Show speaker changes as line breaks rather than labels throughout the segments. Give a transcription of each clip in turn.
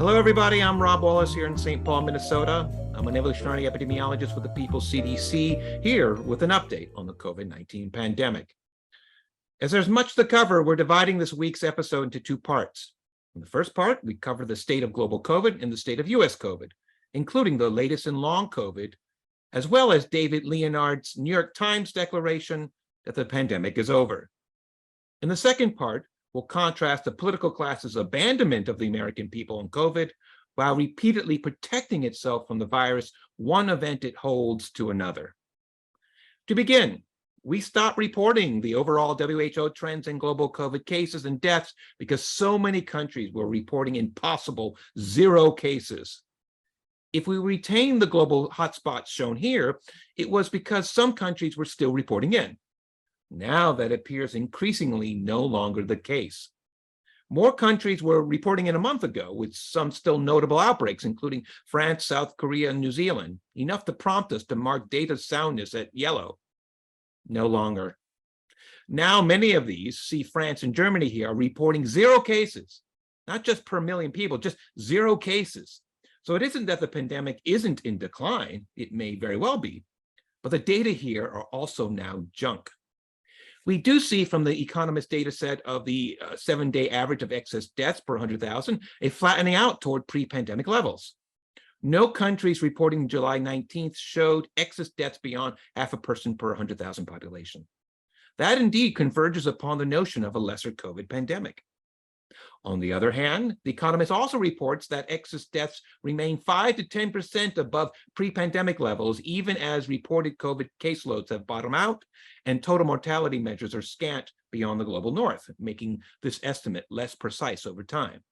Hello, everybody. I'm Rob Wallace here in St. Paul, Minnesota. I'm an evolutionary epidemiologist with the People's CDC, here with an update on the COVID-19 pandemic. As there's much to cover, we're dividing this week's episode into two parts. In the first part, we cover the state of global COVID and the state of U.S. COVID, including the latest in long COVID, as well as David Leonhardt's New York Times declaration that the pandemic is over. In the second part, we'll contrast the political class's abandonment of the American people in COVID while repeatedly protecting itself from the virus, one event it holds to another. To begin, we stopped reporting the overall WHO trends in global COVID cases and deaths because so many countries were reporting impossible 0 cases. If we retain the global hotspots shown here, it was because some countries were still reporting in. Now that appears increasingly no longer the case. More countries were reporting in a month ago, with some still notable outbreaks, including France, South Korea, and New Zealand, enough to prompt us to mark data soundness at yellow. No longer. Now many of these, see France and Germany here, are reporting 0 cases, not just per million people, just 0 cases. So it isn't that the pandemic isn't in decline, it may very well be, but the data here are also now junk. We do see from the Economist data set of the 7-day average of excess deaths per 100,000, a flattening out toward pre-pandemic levels. No countries reporting July 19th showed excess deaths beyond half a person per 100,000 population. That indeed converges upon the notion of a lesser COVID pandemic. On the other hand, The Economist also reports that excess deaths remain 5 to 10% above pre-pandemic levels, even as reported COVID caseloads have bottomed out and total mortality measures are scant beyond the global north, making this estimate less precise over time.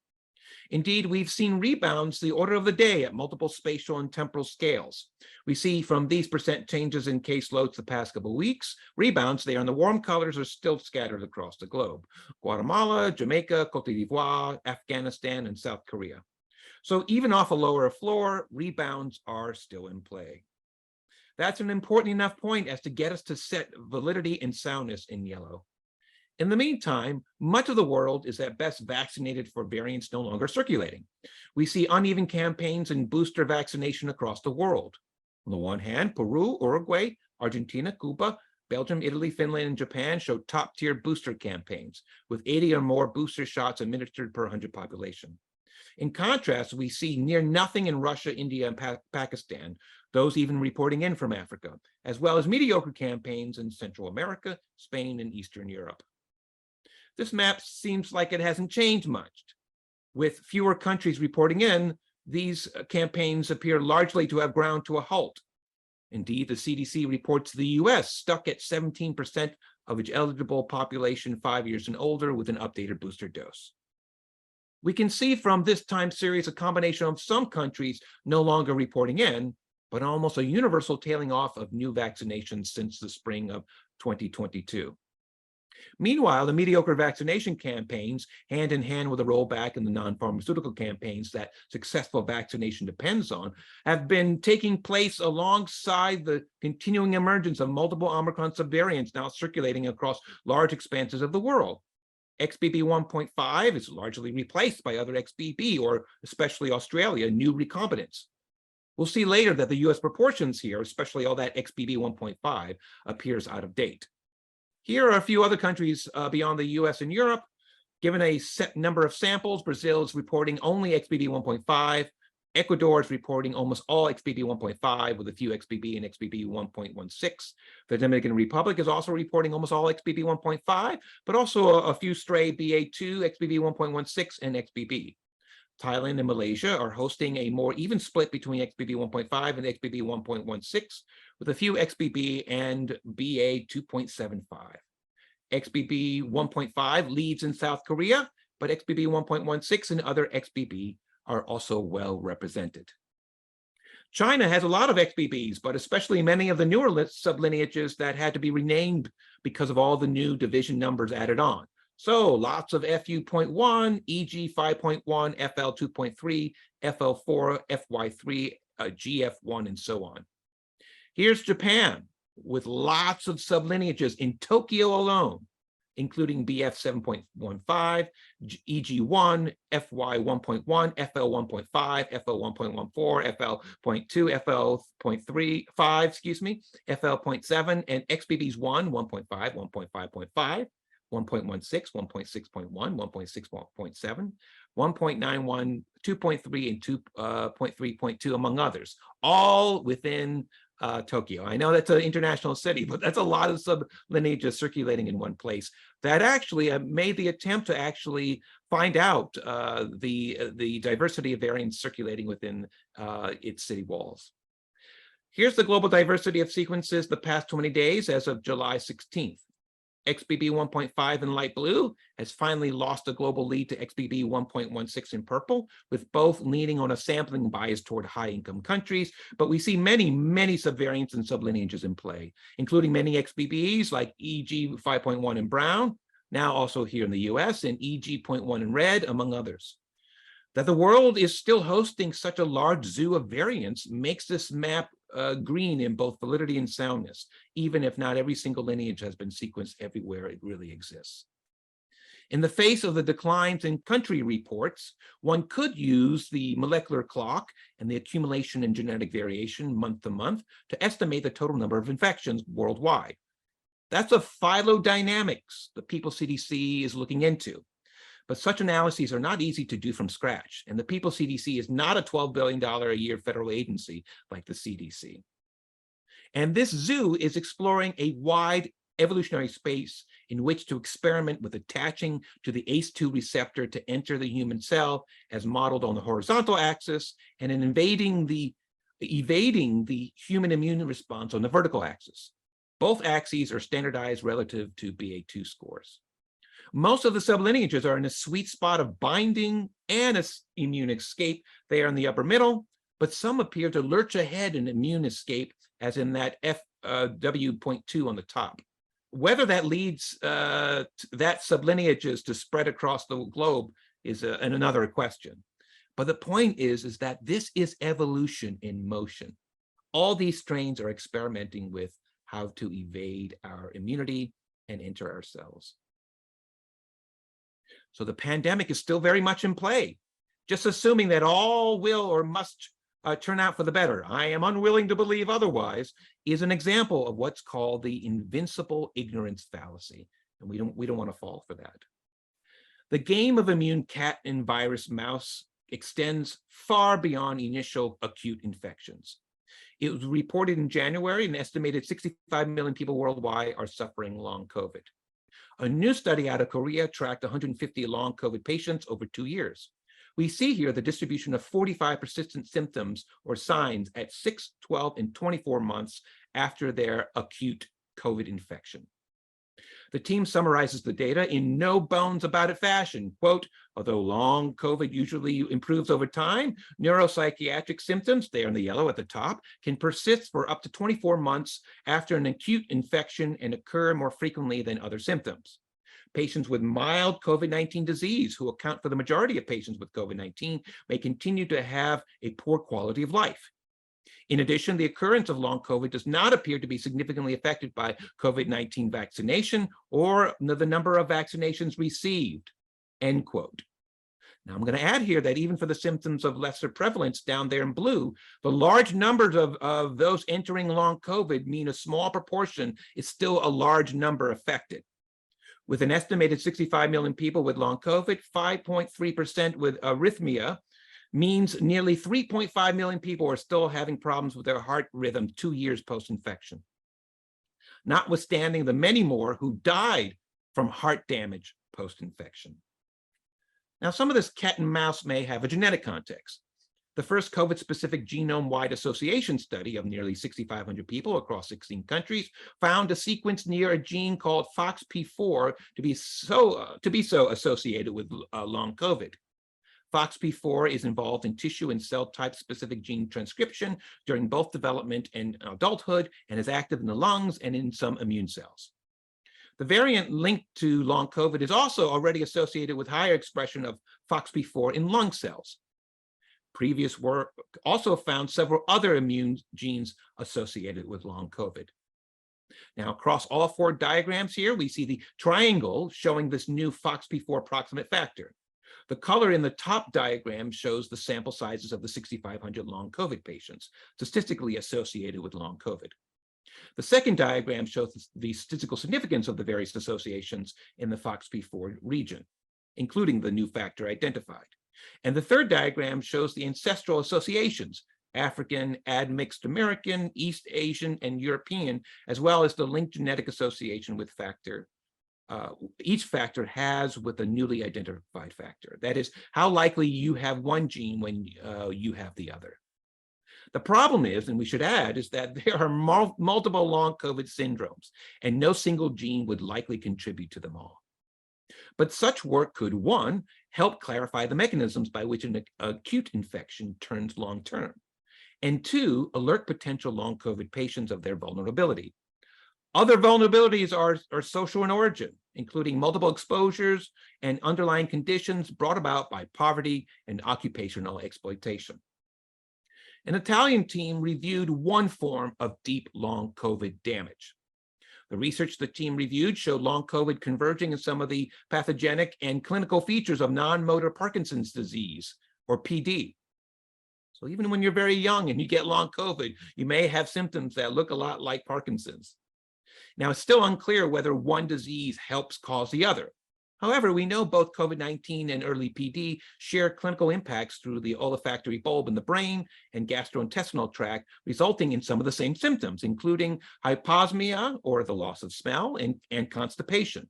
Indeed, we've seen rebounds the order of the day at multiple spatial and temporal scales. We see from these percent changes in caseloads the past couple of weeks, rebounds there in the warm colors are still scattered across the globe. Guatemala, Jamaica, Cote d'Ivoire, Afghanistan, and South Korea. So even off a lower floor, rebounds are still in play. That's an important enough point as to get us to set validity and soundness in yellow. In the meantime, much of the world is at best vaccinated for variants no longer circulating. We see uneven campaigns in booster vaccination across the world. On the one hand, Peru, Uruguay, Argentina, Cuba, Belgium, Italy, Finland, and Japan show top-tier booster campaigns, with 80 or more booster shots administered per 100 population. In contrast, we see near nothing in Russia, India, and Pakistan, those even reporting in from Africa, as well as mediocre campaigns in Central America, Spain, and Eastern Europe. This map seems like it hasn't changed much. With fewer countries reporting in, these campaigns appear largely to have ground to a halt. Indeed, the CDC reports the US stuck at 17% of its eligible population 5 years and older with an updated booster dose. We can see from this time series a combination of some countries no longer reporting in, but almost a universal tailing off of new vaccinations since the spring of 2022. Meanwhile, the mediocre vaccination campaigns, hand in hand with a rollback in the non-pharmaceutical campaigns that successful vaccination depends on, have been taking place alongside the continuing emergence of multiple Omicron subvariants now circulating across large expanses of the world. XBB 1.5 is largely replaced by other XBB, or especially Australia, new recombinants. We'll see later that the US proportions here, especially all that XBB 1.5, appears out of date. Here are a few other countries beyond the US and Europe. Given a set number of samples, Brazil is reporting only XBB 1.5. Ecuador is reporting almost all XBB 1.5 with a few XBB and XBB 1.16. The Dominican Republic is also reporting almost all XBB 1.5, but also a few stray BA2, XBB 1.16, and XBB. Thailand and Malaysia are hosting a more even split between XBB 1.5 and XBB 1.16, with a few XBB and BA 2.75. XBB 1.5 leads in South Korea, but XBB 1.16 and other XBB are also well represented. China has a lot of XBBs, but especially many of the newer sublineages that had to be renamed because of all the new division numbers added on. So lots of FU.1, EG 5.1, FL 2.3, FL4, FY3, GF1, and so on. Here's Japan with lots of sublineages in Tokyo alone. including BF 7.15, EG1, FY 1.1, FL 1.5, FL 1.14, FL.2, FL.35, FL 0.7, and XBBs 1, 1.5, 1.5.5, 1.16, 1.6.1, 1.6.7, 1.91, 2.3, and 2.3.2, among others, all within Tokyo. I know that's an international city, but that's a lot of sublineages circulating in one place that actually made the attempt to actually find out the diversity of variants circulating within its city walls. Here's the global diversity of sequences the past 20 days as of July 16th. XBB 1.5 in light blue has finally lost a global lead to XBB 1.16 in purple, with both leaning on a sampling bias toward high-income countries. But we see many, many subvariants and sublineages in play, including many XBBs like EG 5.1 in brown, now also here in the US, and EG.1 in red, among others. That the world is still hosting such a large zoo of variants makes this map green in both validity and soundness, even if not every single lineage has been sequenced everywhere it really exists. In the face of the declines in country reports, one could use the molecular clock and the accumulation in genetic variation month to month to estimate the total number of infections worldwide. That's a phylodynamics the People's CDC is looking into. But such analyses are not easy to do from scratch, and the People's CDC is not a $12 billion a year federal agency like the CDC. And this zoo is exploring a wide evolutionary space in which to experiment with attaching to the ACE2 receptor to enter the human cell as modeled on the horizontal axis, and in evading the human immune response on the vertical axis. Both axes are standardized relative to BA2 scores. Most of the sublineages are in a sweet spot of binding and immune escape. They are in the upper middle, but some appear to lurch ahead in immune escape, as in that FW.2 on the top. Whether that leads that sublineages to spread across the globe is another question. But the point is that this is evolution in motion. All these strains are experimenting with how to evade our immunity and enter our cells. So the pandemic is still very much in play. Just assuming that all will or must turn out for the better, I am unwilling to believe otherwise, is an example of what's called the invincible ignorance fallacy. And we don't want to fall for that. The game of immune cat and virus mouse extends far beyond initial acute infections. It was reported in January, an estimated 65 million people worldwide are suffering long COVID. A new study out of Korea tracked 150 long COVID patients over 2 years. We see here the distribution of 45 persistent symptoms or signs at 6, 12, and 24 months after their acute COVID infection. The team summarizes the data in no bones about it fashion. Quote, although long COVID usually improves over time, neuropsychiatric symptoms, they are in the yellow at the top, can persist for up to 24 months after an acute infection and occur more frequently than other symptoms. Patients with mild COVID-19 disease, who account for the majority of patients with COVID-19, may continue to have a poor quality of life. In addition, the occurrence of long COVID does not appear to be significantly affected by COVID-19 vaccination or the number of vaccinations received, end quote. Now, I'm going to add here that even for the symptoms of lesser prevalence down there in blue, the large numbers of those entering long COVID mean a small proportion is still a large number affected. With an estimated 65 million people with long COVID, 5.3% with arrhythmia, means nearly 3.5 million people are still having problems with their heart rhythm 2 years post-infection, notwithstanding the many more who died from heart damage post-infection. Now, some of this cat and mouse may have a genetic context. The first COVID-specific genome-wide association study of nearly 6,500 people across 16 countries found a sequence near a gene called FOXP4 to be so associated with long COVID. FOXP4 is involved in tissue and cell type specific gene transcription during both development and adulthood, and is active in the lungs and in some immune cells. The variant linked to long COVID is also already associated with higher expression of FOXP4 in lung cells. Previous work also found several other immune genes associated with long COVID. Now, across all four diagrams here, we see the triangle showing this new FOXP4 proximate factor. The color in the top diagram shows the sample sizes of the 6,500 long COVID patients, statistically associated with long COVID. The second diagram shows the statistical significance of the various associations in the FOXP4 region, including the new factor identified. And the third diagram shows the ancestral associations, African, admixed American, East Asian, and European, as well as the linked genetic association with factor each factor has with a newly identified factor. That is, how likely you have one gene when you have the other. The problem is, and we should add, is that there are multiple long COVID syndromes, and no single gene would likely contribute to them all. But such work could, one, help clarify the mechanisms by which an acute infection turns long-term, and two, alert potential long COVID patients of their vulnerability. Other vulnerabilities are social in origin, including multiple exposures and underlying conditions brought about by poverty and occupational exploitation. An Italian team reviewed one form of deep long COVID damage. The research the team reviewed showed long COVID converging in some of the pathogenic and clinical features of non-motor Parkinson's disease, or PD. So even when you're very young and you get long COVID, you may have symptoms that look a lot like Parkinson's. Now, it's still unclear whether one disease helps cause the other. However, we know both COVID-19 and early PD share clinical impacts through the olfactory bulb in the brain and gastrointestinal tract, resulting in some of the same symptoms, including hyposmia, or the loss of smell, and constipation.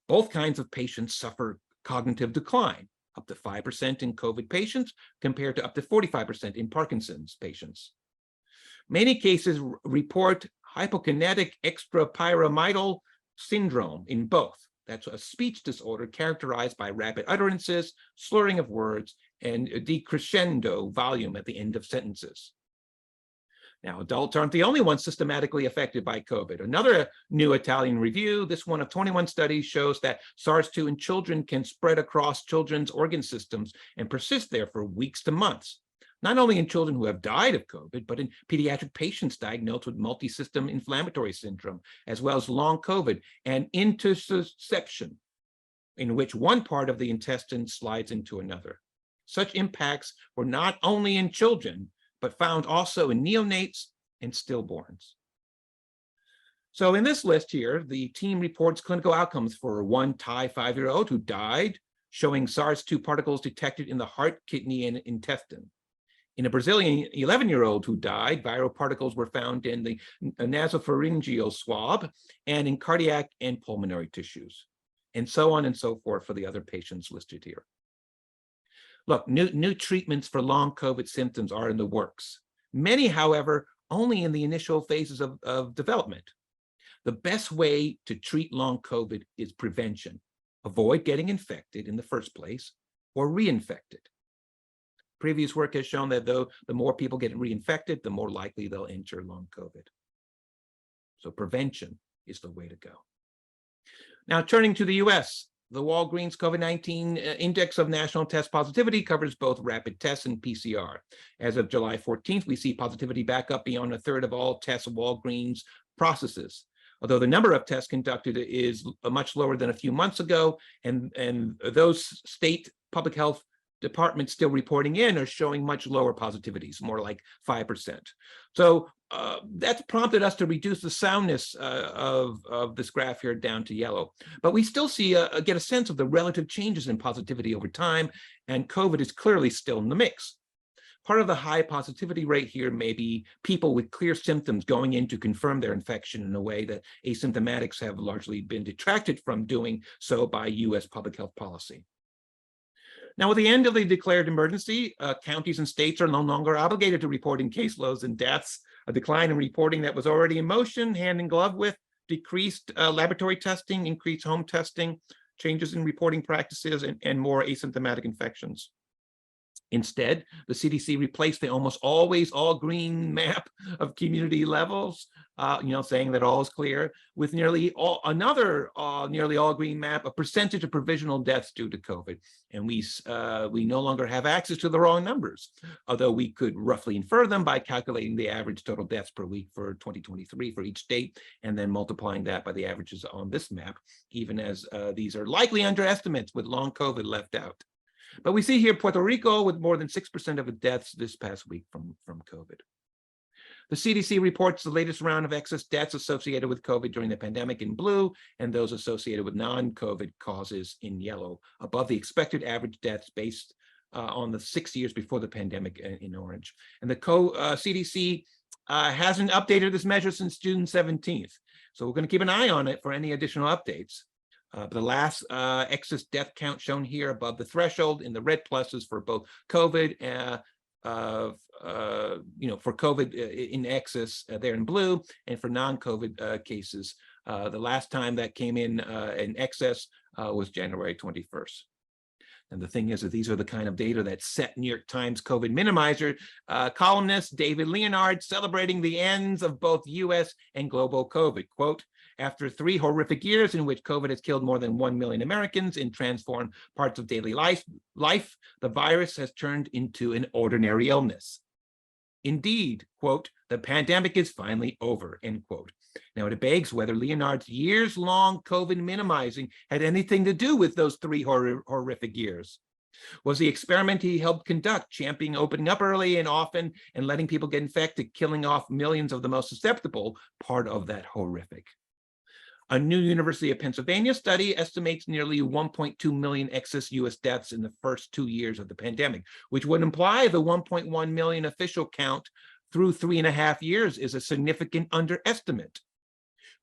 Both kinds of patients suffer cognitive decline, up to 5% in COVID patients, compared to up to 45% in Parkinson's patients. Many cases report hypokinetic extrapyramidal syndrome in both. That's a speech disorder characterized by rapid utterances, slurring of words, and a decrescendo volume at the end of sentences. Now, adults aren't the only ones systematically affected by COVID. Another new Italian review, this one of 21 studies, shows that SARS-2 in children can spread across children's organ systems and persist there for weeks to months. Not only in children who have died of COVID, but in pediatric patients diagnosed with multisystem inflammatory syndrome, as well as long COVID and intussusception, in which one part of the intestine slides into another. Such impacts were not only in children, but found also in neonates and stillborns. So in this list here, the team reports clinical outcomes for one Thai 5-year-old who died, showing SARS-2 particles detected in the heart, kidney, and intestine. In a Brazilian 11-year-old who died, viral particles were found in the nasopharyngeal swab and in cardiac and pulmonary tissues, and so on and so forth for the other patients listed here. Look, new treatments for long COVID symptoms are in the works. Many, however, only in the initial phases of development. The best way to treat long COVID is prevention. Avoid getting infected in the first place or reinfected. Previous work has shown that though the more people get reinfected, the more likely they'll enter long COVID. So prevention is the way to go. Now, turning to the US, the Walgreens COVID-19 Index of National Test Positivity covers both rapid tests and PCR. As of July 14th, we see positivity back up beyond a third of all tests Walgreens processes. Although the number of tests conducted is much lower than a few months ago, and those state public health departments still reporting in are showing much lower positivities, more like 5%. So that's prompted us to reduce the soundness of this graph here down to yellow. But we still see get a sense of the relative changes in positivity over time, and COVID is clearly still in the mix. Part of the high positivity rate here may be people with clear symptoms going in to confirm their infection in a way that asymptomatics have largely been detracted from doing so by US public health policy. Now, with the end of the declared emergency, counties and states are no longer obligated to reporting caseloads and deaths. A decline in reporting that was already in motion, hand in glove with decreased laboratory testing, increased home testing, changes in reporting practices, and more asymptomatic infections. Instead, the CDC replaced the almost always all green map of community levels, saying that all is clear, with nearly all green map, a percentage of provisional deaths due to COVID. And we no longer have access to the raw numbers, although we could roughly infer them by calculating the average total deaths per week for 2023 for each state, and then multiplying that by the averages on this map, even as these are likely underestimates with long COVID left out. But we see here Puerto Rico with more than 6% of the deaths this past week from COVID. The CDC reports the latest round of excess deaths associated with COVID during the pandemic in blue, and those associated with non-COVID causes in yellow, above the expected average deaths based on the 6 years before the pandemic in orange. And the CDC hasn't updated this measure since June 17th. So we're going to keep an eye on it for any additional updates. The last excess death count shown here above the threshold in the red pluses for both COVID, for COVID in excess there in blue, and for non-COVID cases. The last time that came in excess was January 21st. And the thing is that these are the kind of data that set New York Times COVID minimizer columnist David Leonhardt celebrating the ends of both US and global COVID. Quote, after 3 horrific years in which COVID has killed more than 1 million Americans and transformed parts of daily life, the virus has turned into an ordinary illness. Indeed, quote, the pandemic is finally over, end quote. Now, it begs whether Leonhardt's years-long COVID minimizing had anything to do with those 3 horrific years. Was the experiment he helped conduct, championing opening up early and often and letting people get infected, killing off millions of the most susceptible, part of that horrific? A new University of Pennsylvania study estimates nearly 1.2 million excess US deaths in the first 2 years of the pandemic, which would imply the 1.1 million official count through 3.5 years is a significant underestimate.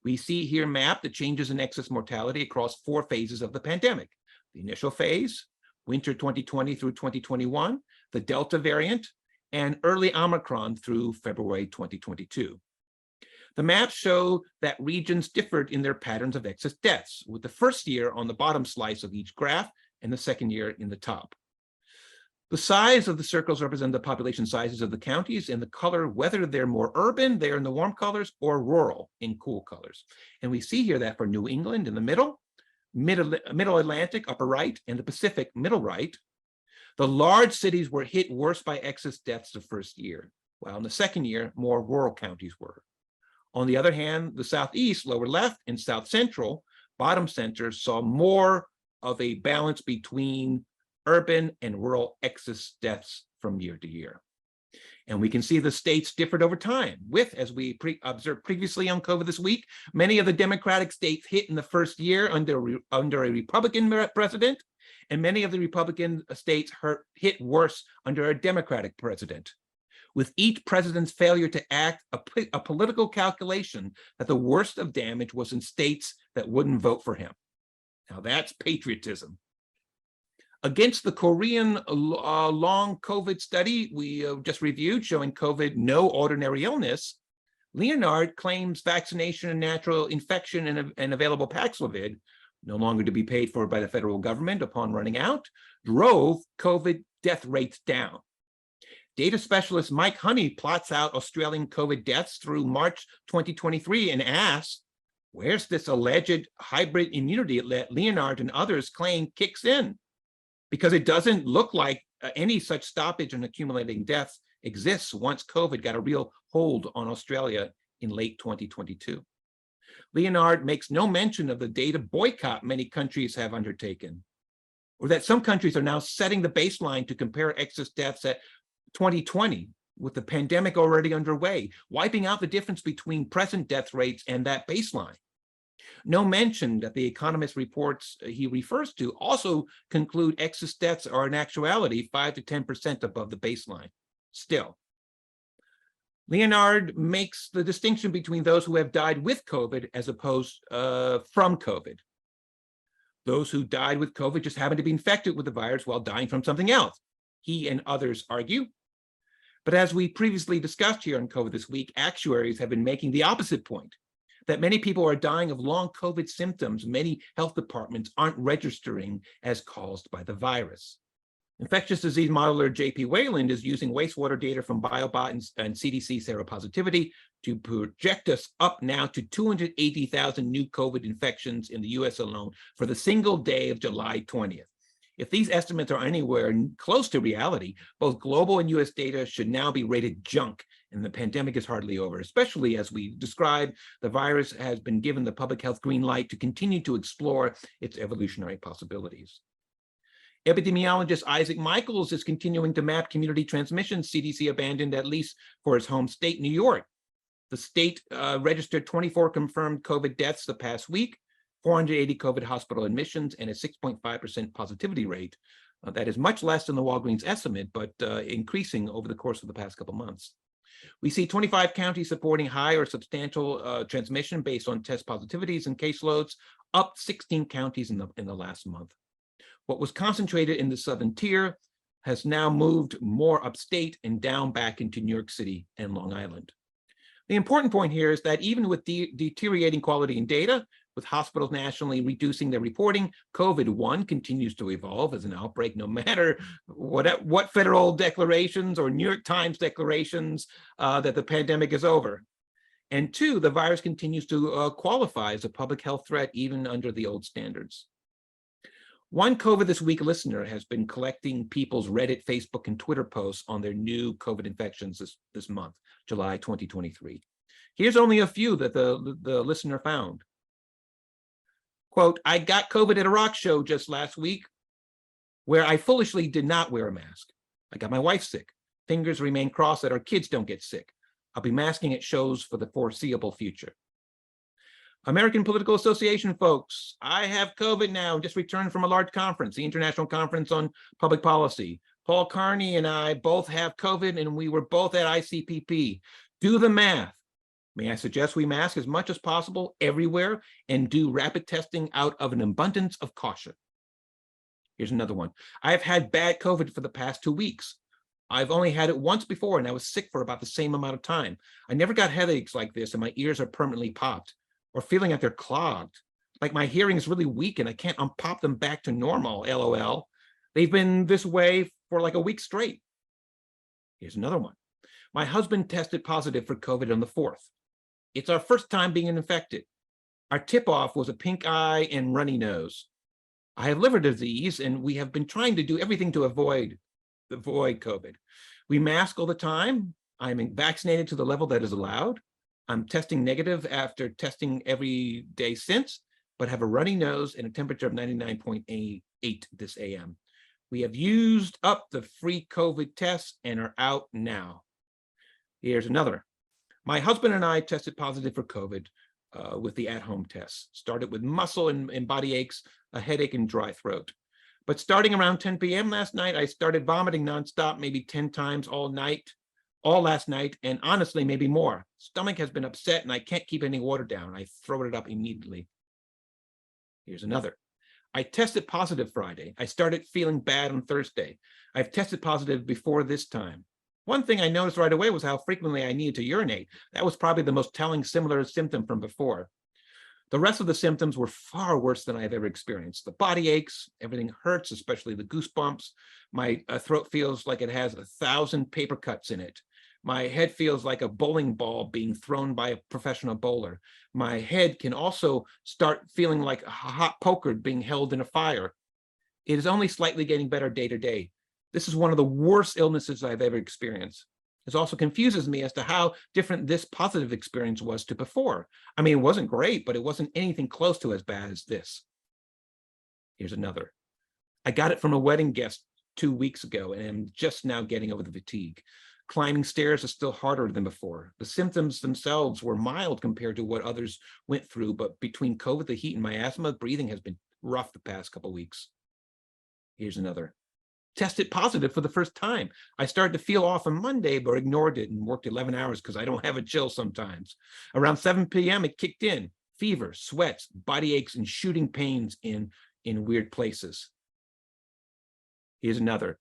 We see here mapped the changes in excess mortality across 4 phases of the pandemic. The initial phase, winter 2020 through 2021, the Delta variant, and early Omicron through February 2022. The maps show that regions differed in their patterns of excess deaths, with the first year on the bottom slice of each graph and the second year in the top. The size of the circles represent the population sizes of the counties, and the color, whether they're more urban, they're in the warm colors, or rural in cool colors. And we see here that for New England in the middle, Middle Atlantic upper right, and the Pacific middle right, the large cities were hit worse by excess deaths the first year, while in the second year, more rural counties were. On the other hand, the Southeast, lower left, and South Central, bottom center, saw more of a balance between urban and rural excess deaths from year to year. And we can see the states differed over time with, as we observed previously on COVID this week, many of the Democratic states hit in the first year under a Republican president, and many of the Republican states hit worse under a Democratic president, with each president's failure to act a political calculation that the worst of damage was in states that wouldn't vote for him. Now that's patriotism. Against the Korean long COVID study we just reviewed, showing COVID no ordinary illness, Leonhardt claims vaccination and natural infection and available Paxlovid, no longer to be paid for by the federal government upon running out, drove COVID death rates down. Data specialist Mike Honey plots out Australian COVID deaths through March 2023 and asks, where's this alleged hybrid immunity that Leonhardt and others claim kicks in? Because it doesn't look like any such stoppage in accumulating deaths exists once COVID got a real hold on Australia in late 2022. Leonhardt makes no mention of the data boycott many countries have undertaken, or that some countries are now setting the baseline to compare excess deaths at 2020 with the pandemic already underway, wiping out the difference between present death rates and that baseline. No mention that the economist reports he refers to also conclude excess deaths are in actuality 5 to 10% above the baseline. Still, Leonhardt makes the distinction between those who have died with COVID as opposed from COVID. Those who died with COVID just happened to be infected with the virus while dying from something else, he and others argue. But as we previously discussed here on COVID this week, actuaries have been making the opposite point, that many people are dying of long COVID symptoms many health departments aren't registering as caused by the virus. Infectious disease modeler J.P. Wayland is using wastewater data from BioBot and CDC seropositivity to project us up now to 280,000 new COVID infections in the US alone for the single day of July 20th. If these estimates are anywhere close to reality, both global and US data should now be rated junk, and the pandemic is hardly over, especially as we described, the virus has been given the public health green light to continue to explore its evolutionary possibilities. Epidemiologist Isaac Michaels is continuing to map community transmission CDC abandoned, at least for his home state, New York. The state registered 24 confirmed COVID deaths the past week, 480 COVID hospital admissions, and a 6.5% positivity rate. That is much less than the Walgreens estimate, but increasing over the course of the past couple months. We see 25 counties supporting high or substantial transmission based on test positivities and caseloads, up 16 counties in the last month. What was concentrated in the southern tier has now moved more upstate and down back into New York City and Long Island. The important point here is that even with deteriorating quality in data, with hospitals nationally reducing their reporting, COVID-1 continues to evolve as an outbreak, no matter what federal declarations or New York Times declarations that the pandemic is over. And two, the virus continues to qualify as a public health threat even under the old standards. One COVID This Week listener has been collecting people's Reddit, Facebook, and Twitter posts on their new COVID infections this month, July 2023. Here's only a few that the listener found. Quote, I got COVID at a rock show just last week where I foolishly did not wear a mask. I got my wife sick. Fingers remain crossed that our kids don't get sick. I'll be masking at shows for the foreseeable future. American Political Association folks, I have COVID now, just returned from a large conference, the International Conference on Public Policy. Paul Carney and I both have COVID and we were both at ICPP. Do the math. May I suggest we mask as much as possible everywhere and do rapid testing out of an abundance of caution. Here's another one. I've had bad COVID for the past 2 weeks. I've only had it once before and I was sick for about the same amount of time. I never got headaches like this and my ears are permanently popped, or feeling like they're clogged, like my hearing is really weak and I can't unpop them back to normal, LOL. They've been this way for like a week straight. Here's another one. My husband tested positive for COVID on the 4th. It's our first time being infected. Our tip-off was a pink eye and runny nose. I have liver disease and we have been trying to do everything to avoid COVID. We mask all the time. I'm vaccinated to the level that is allowed. I'm testing negative after testing every day since, but have a runny nose and a temperature of 99.8 this AM. We have used up the free COVID tests and are out now. Here's another. My husband and I tested positive for COVID with the at-home tests. Started with muscle and body aches, a headache and dry throat. But starting around 10 p.m. last night, I started vomiting nonstop, maybe 10 times all last night, and honestly, maybe more. Stomach has been upset and I can't keep any water down. I throw it up immediately. Here's another. I tested positive Friday. I started feeling bad on Thursday. I've tested positive before this time. One thing I noticed right away was how frequently I needed to urinate. That was probably the most telling similar symptom from before. The rest of the symptoms were far worse than I've ever experienced. The body aches, everything hurts, especially the goosebumps. My throat feels like it has 1,000 paper cuts in it. My head feels like a bowling ball being thrown by a professional bowler. My head can also start feeling like a hot poker being held in a fire. It is only slightly getting better day to day. This is one of the worst illnesses I've ever experienced. It also confuses me as to how different this positive experience was to before. I mean, it wasn't great, but it wasn't anything close to as bad as this. Here's another. I got it from a wedding guest 2 weeks ago and am just now getting over the fatigue. Climbing stairs is still harder than before. The symptoms themselves were mild compared to what others went through, but between COVID, the heat, and my asthma, breathing has been rough the past couple of weeks. Here's another. Tested positive for the first time. I started to feel off on Monday, but ignored it and worked 11 hours because I don't have a chill sometimes. Around 7 p.m., it kicked in. Fever, sweats, body aches, and shooting pains in weird places. Here's another.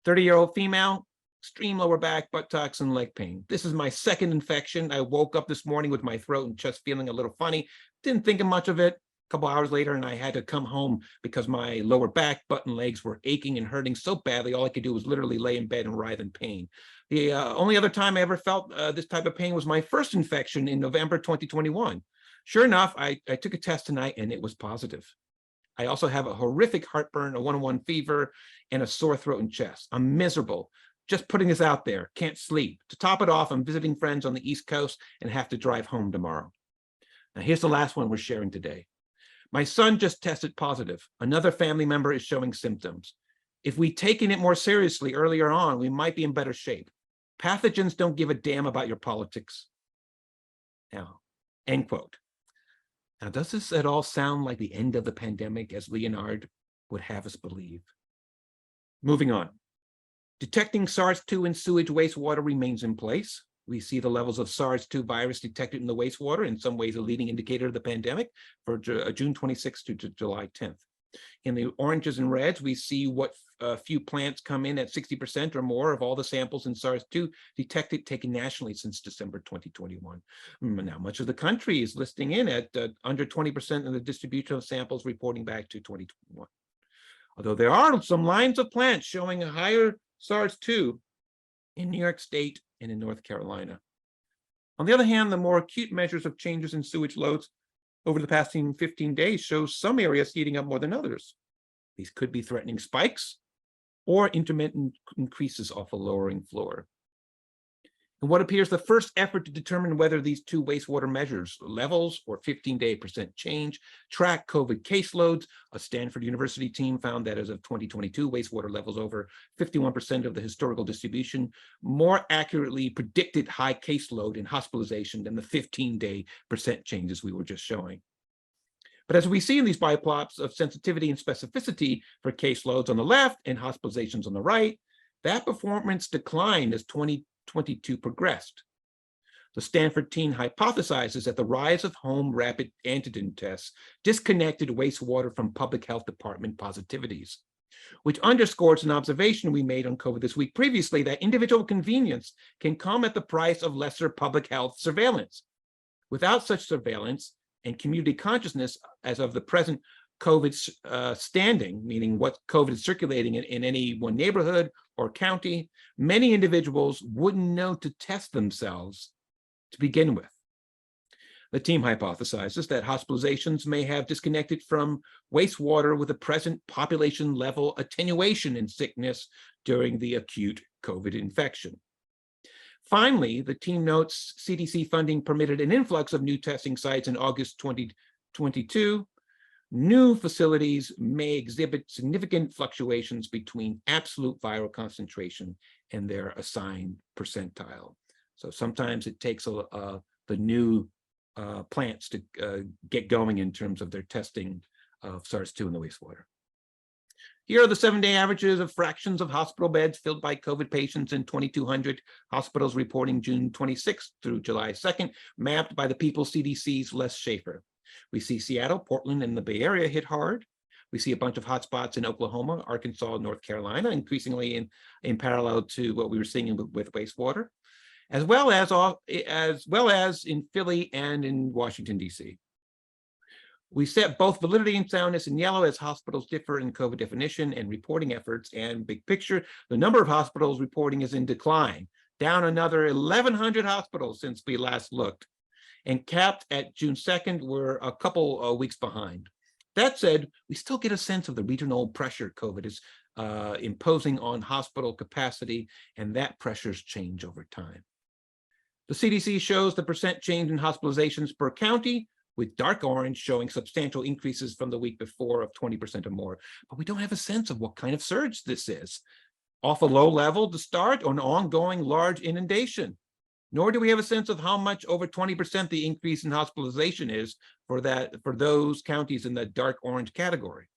30-year-old female, extreme lower back, buttocks, and leg pain. This is my second infection. I woke up this morning with my throat and chest feeling a little funny. Didn't think much of it. couple hours later, and I had to come home because my lower back, butt, and legs were aching and hurting so badly. All I could do was literally lay in bed and writhe in pain. The only other time I ever felt this type of pain was my first infection in November 2021. Sure enough, I took a test tonight and it was positive. I also have a horrific heartburn, a 101 fever, and a sore throat and chest. I'm miserable. Just putting this out there, can't sleep. To top it off, I'm visiting friends on the East Coast and have to drive home tomorrow. Now, here's the last one we're sharing today. My son just tested positive. Another family member is showing symptoms. If we'd taken it more seriously earlier on, we might be in better shape. Pathogens don't give a damn about your politics. Now, end quote. Now, does this at all sound like the end of the pandemic, as Leonhardt would have us believe? Moving on. Detecting SARS-2 in sewage wastewater remains in place. We see the levels of SARS-2 virus detected in the wastewater, in some ways a leading indicator of the pandemic, for June 26th to July 10th. In the oranges and reds, we see what few plants come in at 60% or more of all the samples in SARS-2 detected taken nationally since December 2021. Now, much of the country is listing in at under 20% of the distribution of samples reporting back to 2021. Although there are some lines of plants showing a higher SARS-2 in New York State and in North Carolina. On the other hand, the more acute measures of changes in sewage loads over the past 15 days show some areas heating up more than others. These could be threatening spikes or intermittent increases off a lowering floor. And what appears the first effort to determine whether these two wastewater measures, levels or 15-day % change, track COVID caseloads. A Stanford University team found that as of 2022, wastewater levels over 51% of the historical distribution more accurately predicted high caseload and hospitalization than the 15-day % changes we were just showing. But as we see in these biplots of sensitivity and specificity for caseloads on the left and hospitalizations on the right, that performance declined as 2022 progressed. The Stanford team hypothesizes that the rise of home rapid antigen tests disconnected wastewater from public health department positivities, which underscores an observation we made on COVID this week previously, that individual convenience can come at the price of lesser public health surveillance. Without such surveillance and community consciousness as of the present COVID standing, meaning what COVID is circulating in any one neighborhood or county, many individuals wouldn't know to test themselves to begin with. The team hypothesizes that hospitalizations may have disconnected from wastewater with a present population level attenuation in sickness during the acute COVID infection. Finally, the team notes CDC funding permitted an influx of new testing sites in August 2022. New facilities may exhibit significant fluctuations between absolute viral concentration and their assigned percentile. So sometimes it takes the new plants to get going in terms of their testing of SARS-2 in the wastewater. Here are the 7-day averages of fractions of hospital beds filled by COVID patients in 2,200 hospitals reporting June 26th through July 2nd, mapped by the People's CDC's Les Schaffer. We see Seattle, Portland, and the Bay Area hit hard. We see a bunch of hotspots in Oklahoma, Arkansas, North Carolina, increasingly in parallel to what we were seeing with wastewater, as well as in Philly and in Washington, D.C. We set both validity and soundness in yellow as hospitals differ in COVID definition and reporting efforts, and big picture, the number of hospitals reporting is in decline, down another 1,100 hospitals since we last looked, and capped at June 2nd, we're a couple weeks behind. That said, we still get a sense of the regional pressure COVID is imposing on hospital capacity, and that pressures change over time. The CDC shows the % change in hospitalizations per county, with dark orange showing substantial increases from the week before of 20% or more. But we don't have a sense of what kind of surge this is. Off a low level to start, or an ongoing large inundation. Nor do we have a sense of how much over 20% the increase in hospitalization is for those counties in the dark orange category.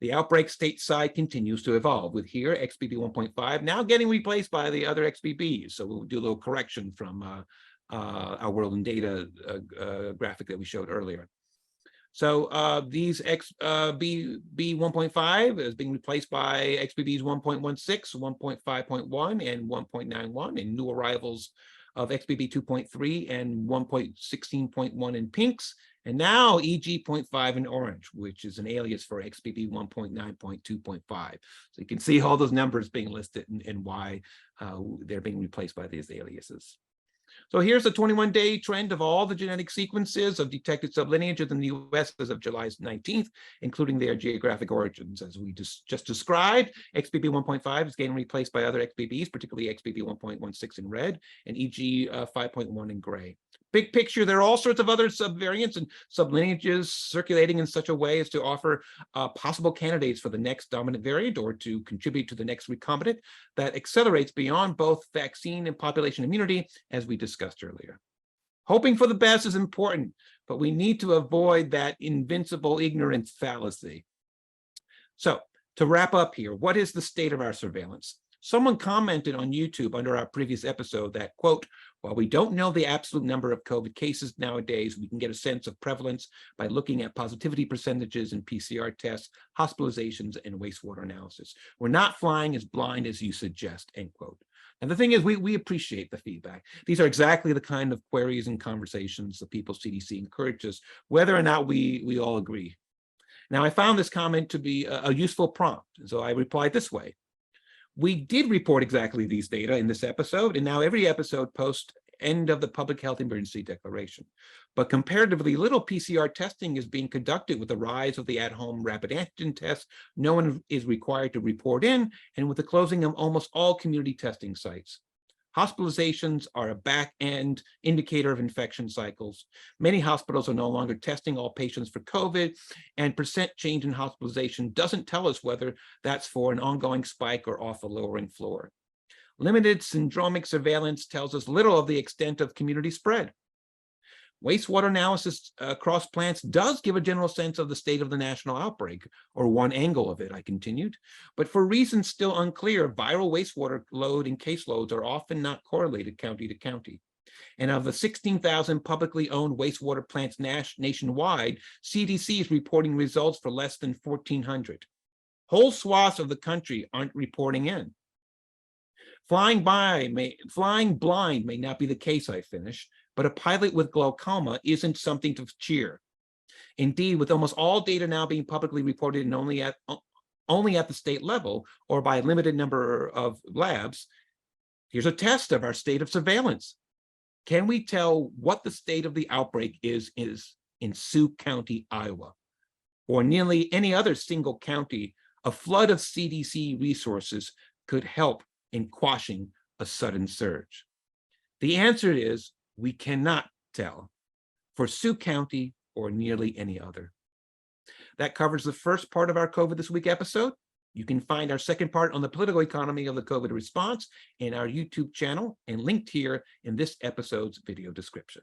The outbreak stateside continues to evolve, with here XBB 1.5 now getting replaced by the other XBBs. So we'll do a little correction from our world in data graphic that we showed earlier. So these XBB 1.5 is being replaced by XBBs 1.16, 1.5.1, and 1.91, and new arrivals of XBB 2.3 and 1.16.1 in pinks, And now EG 0.5 in orange, which is an alias for XBB 1.9.2.5. So you can see all those numbers being listed and why they're being replaced by these aliases. So here's a 21-day trend of all the genetic sequences of detected sublineages in the US as of July 19th, including their geographic origins. As we just described, XBB 1.5 is getting replaced by other XBBs, particularly XBB 1.16 in red and EG 5.1 in gray. Big picture, there are all sorts of other subvariants and sublineages circulating in such a way as to offer possible candidates for the next dominant variant or to contribute to the next recombinant that accelerates beyond both vaccine and population immunity, as we discussed earlier. Hoping for the best is important, but we need to avoid that invincible ignorance fallacy. So to wrap up here, what is the state of our surveillance? Someone commented on YouTube under our previous episode that, quote, while we don't know the absolute number of COVID cases nowadays, we can get a sense of prevalence by looking at positivity percentages in PCR tests, hospitalizations, and wastewater analysis. We're not flying as blind as you suggest, end quote. And the thing is, we appreciate the feedback. These are exactly the kind of queries and conversations the People's CDC encourages, whether or not we all agree. Now, I found this comment to be a useful prompt, so I replied this way. We did report exactly these data in this episode, and now every episode posts end of the public health emergency declaration. But comparatively little PCR testing is being conducted with the rise of the at-home rapid antigen tests. No one is required to report in, and with the closing of almost all community testing sites. Hospitalizations are a back-end indicator of infection cycles. Many hospitals are no longer testing all patients for COVID, and percent change in hospitalization doesn't tell us whether that's for an ongoing spike or off a lowering floor. Limited syndromic surveillance tells us little of the extent of community spread. Wastewater analysis across plants does give a general sense of the state of the national outbreak, or one angle of it, I continued. But for reasons still unclear, viral wastewater load and caseloads are often not correlated county to county. And of the 16,000 publicly owned wastewater plants nationwide, CDC is reporting results for less than 1,400. Whole swaths of the country aren't reporting in. Flying blind may not be the case, I finish, but a pilot with glaucoma isn't something to cheer. Indeed, with almost all data now being publicly reported and only at the state level or by a limited number of labs, here's a test of our state of surveillance. Can we tell what the state of the outbreak is in Sioux County, Iowa, or nearly any other single county? A flood of CDC resources could help in quashing a sudden surge. The answer is we cannot tell for Sioux County or nearly any other. That covers the first part of our COVID This Week episode. You can find our second part on the political economy of the COVID response in our YouTube channel and linked here in this episode's video description.